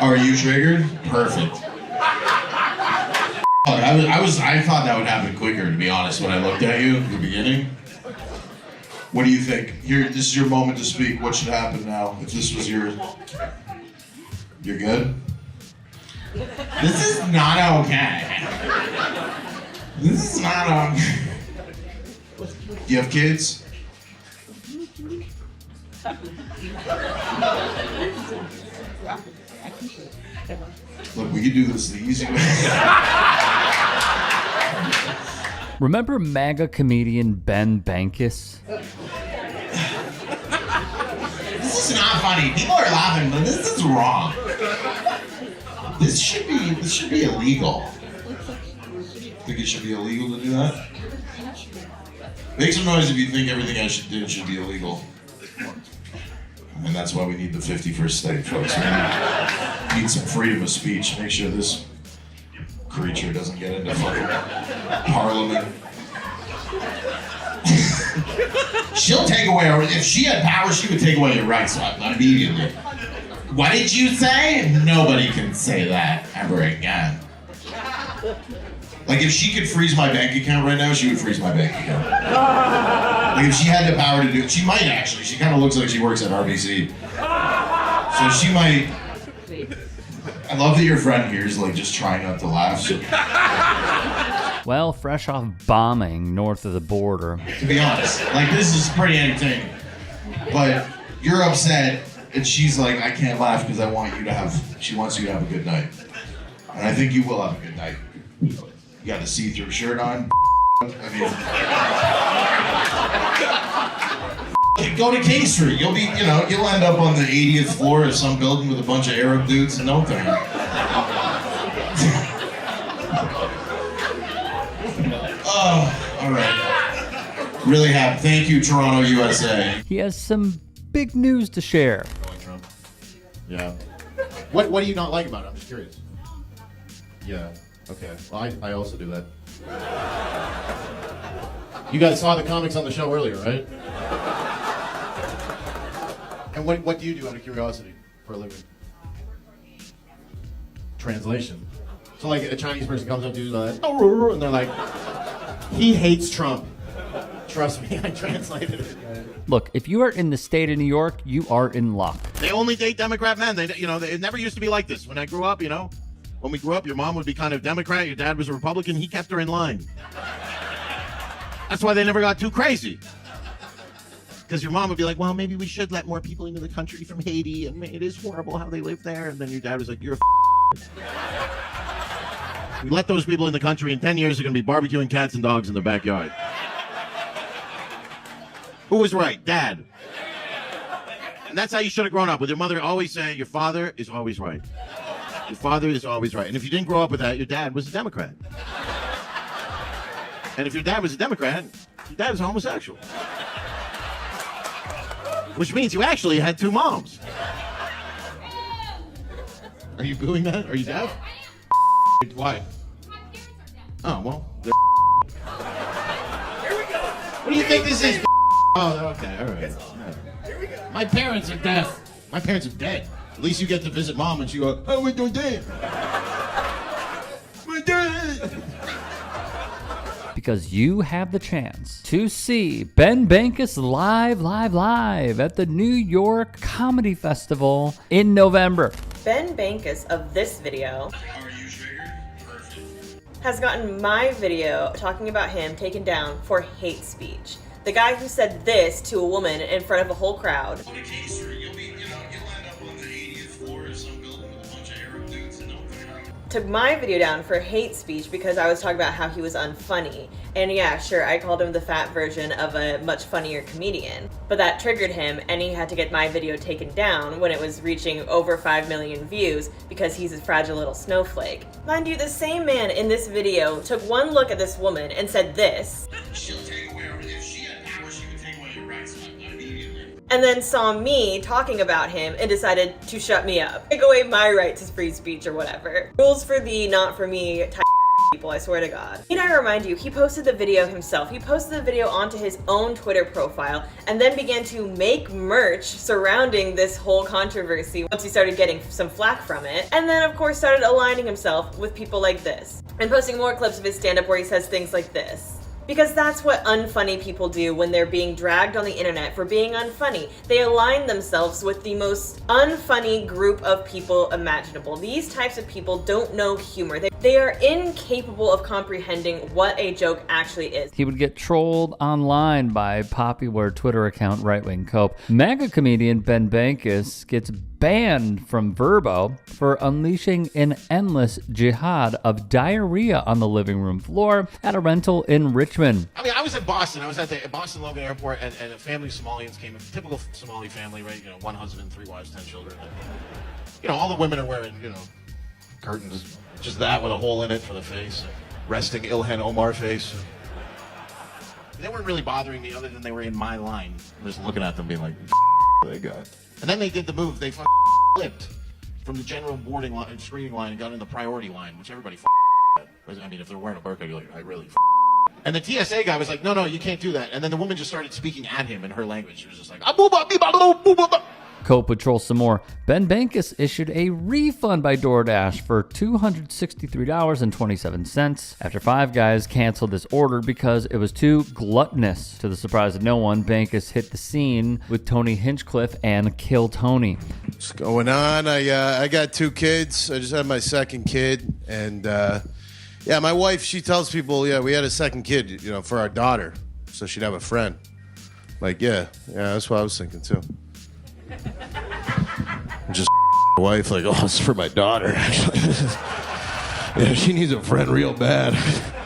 Are you triggered? Perfect. I thought that would happen quicker, to be honest, when I looked at you at the beginning. What do you think? Here, this is your moment to speak. What should happen now? If this was your... You're good? This is not okay. This is not okay. Do you have kids? Look, we could do this the easy way. Remember MAGA comedian Ben Bankas? This is not funny. People are laughing, but this is wrong. This should be illegal. Think it should be illegal to do that? Make some noise if you think everything I did should be illegal. And that's why we need the 51st state, folks. We need some freedom of speech. Make sure this creature doesn't get into fucking parliament. She'll take away our... If she had power, she would take away your rights immediately. What did you say? Nobody can say that ever again. Like, if she could freeze my bank account right now, she would freeze my bank account. Like, if she had the power to do it, she might actually. She kind of looks like she works at RBC. So she might... I love that your friend here is, like, just trying not to laugh. So... Well, fresh off bombing north of the border. To be honest, like, this is pretty entertaining. But you're upset, and she's like, I can't laugh because I want you to have... She wants you to have a good night. And I think you will have a good night. You got a see-through shirt on. I mean, go to King Street. You'll be, you'll end up on the 80th floor of some building with a bunch of Arab dudes in no time. Oh, all right. Really happy. Thank you, Toronto, USA. He has some big news to share. Trump. Yeah. What do you not like about it? I'm just curious. Yeah. Okay. Well, I also do that. You guys saw the comics on the show earlier, right? And what do you do out of curiosity for a living? Translation. So like a Chinese person comes up to you and they're like, he hates Trump. Trust me, I translated it. Look, if you are in the state of New York, you are in luck. They only date Democrat men. It never used to be like this. When I grew up, when we grew up, your mom would be kind of Democrat, your dad was a Republican, he kept her in line. That's why they never got too crazy. Because your mom would be like, well, maybe we should let more people into the country from Haiti, and it is horrible how they live there. And then your dad was like, you're a we let those people in the country, in 10 years, they're going to be barbecuing cats and dogs in their backyard. Who was right? Dad. And that's how you should have grown up, with your mother always saying, your father is always right. Your father is always right. And if you didn't grow up with that, your dad was a Democrat. And if your dad was a Democrat, your dad was homosexual. Which means you actually had two moms. Are you booing that? Are you deaf? Why? Oh, well. Here we go. What do you think this is? Oh, okay, all right. My parents are deaf. My parents are dead. At least you get to visit mom and she goes, oh, we're doing dead. We're dead. Because you have the chance to see Ben Bankas live at the New York Comedy Festival in November. Ben Bankas of this video has gotten my video talking about him taken down for hate speech. The guy who said this to a woman in front of a whole crowd. Took my video down for hate speech because I was talking about how he was unfunny. And yeah, sure, I called him the fat version of a much funnier comedian. But that triggered him and he had to get my video taken down when it was reaching over 5 million views because he's a fragile little snowflake. Mind you, the same man in this video took one look at this woman and said this. She'll take away, if she had power, she would take away your rights immediately. And then saw me talking about him and decided to shut me up. Take away my right to free speech or whatever. Rules for thee, not for me type people, I swear to God. And I remind you, he posted the video himself. He posted the video onto his own Twitter profile and then began to make merch surrounding this whole controversy once he started getting some flack from it. And then, of course, started aligning himself with people like this and posting more clips of his stand-up where he says things like this. Because that's what unfunny people do when they're being dragged on the internet for being unfunny. They align themselves with the most unfunny group of people imaginable. These types of people don't know humor. They are incapable of comprehending what a joke actually is. He would get trolled online by popular Twitter account Right Wing Cope. MAGA comedian Ben Bankas gets banned from Verbo for unleashing an endless jihad of diarrhea on the living room floor at a rental in Richmond. I mean, I was in Boston. I was at the Boston Logan Airport, and a family of Somalians came in. Typical Somali family, right? You know, 1 husband, 3 wives, 10 children. And, you know, all the women are wearing, you know, curtains, just that with a hole in it for the face. Resting Ilhan Omar face. They weren't really bothering me other than they were in my line. I'm just looking at them being like, they got. And then they did the move. They flipped from the general boarding line, screening line, and got in the priority line, which everybody had. I mean, if they're wearing a burqa, you're like, I really And the TSA guy was like, no, you can't do that. And then the woman just started speaking at him in her language. She was just like, Cope would troll some more. Ben Bankas issued a refund by DoorDash for $263.27 after 5 guys canceled this order because it was too gluttonous. To the surprise of no one, Bankas hit the scene with Tony Hinchcliffe and Kill Tony. What's going on? I got 2 kids. I just had my 2nd kid. And, yeah, my wife, she tells people, yeah, we had a 2nd kid, you know, for our daughter. So she'd have a friend. Like, yeah, that's what I was thinking, too. Just wife, like, oh, it's for my daughter, actually. Yeah, she needs a friend real bad.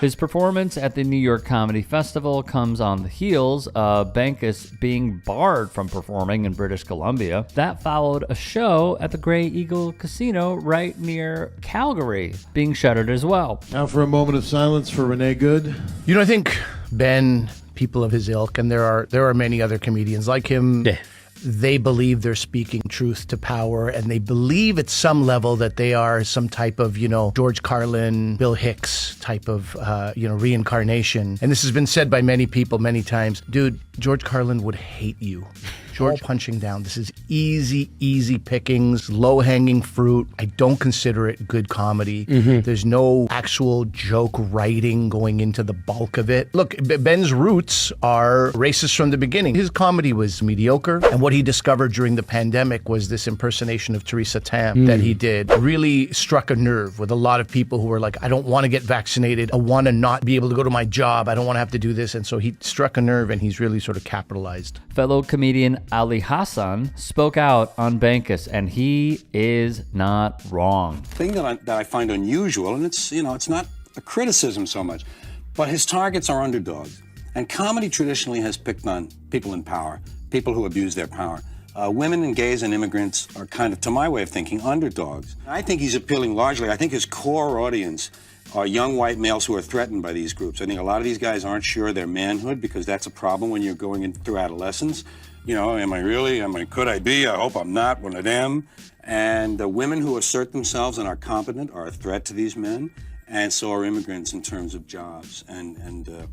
His performance at the New York Comedy Festival comes on the heels of Bankas being barred from performing in British Columbia. That followed a show at the Grey Eagle Casino right near Calgary being shuttered as well. Now for a moment of silence for Renee Good. You know, I think Ben, people of his ilk, and there are many other comedians like him, they believe they're speaking truth to power, and they believe at some level that they are some type of, you know, George Carlin, Bill Hicks type of, reincarnation. And this has been said by many people many times. Dude, George Carlin would hate you. George punching down. This is easy pickings, low-hanging fruit. I don't consider it good comedy. There's no actual joke writing going into the bulk of it. Look, Ben's roots are racist from the beginning. His comedy was mediocre, and what he discovered during the pandemic was this impersonation of Theresa Tam that he did. Really struck a nerve with a lot of people who were like, I don't want to get vaccinated. I want to not be able to go to my job. I don't want to have to do this. And so he struck a nerve, and he's really sort of capitalized. Fellow comedian Ali Hassan spoke out on Bankas, and he is not wrong. Thing that I find unusual, and it's not a criticism so much, but his targets are underdogs. And comedy traditionally has picked on people in power, people who abuse their power. Women and gays and immigrants are kind of, to my way of thinking, underdogs. I think he's appealing largely, I think his core audience are young white males who are threatened by these groups. I think a lot of these guys aren't sure of their manhood, because that's a problem when you're going through adolescence. You know, am I really? Could I be? I hope I'm not one of them. And the women who assert themselves and are competent are a threat to these men, and so are immigrants in terms of jobs and the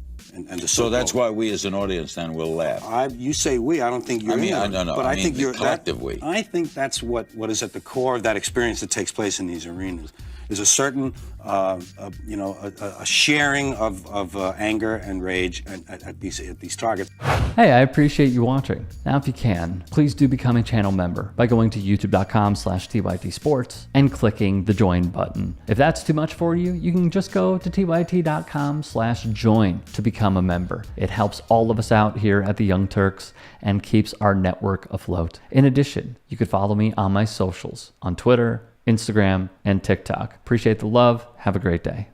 so that's why we as an audience then will laugh. You say we. I don't think you're. I don't know. But I think you're collective we. I think that's what is at the core of that experience that takes place in these arenas. There's a certain, a sharing of anger and rage at these targets. Hey, I appreciate you watching. Now, if you can, please do become a channel member by going to youtube.com/TYTsports and clicking the join button. If that's too much for you, you can just go to tyt.com/join to become a member. It helps all of us out here at the Young Turks and keeps our network afloat. In addition, you could follow me on my socials on Twitter, Instagram, and TikTok. Appreciate the love. Have a great day.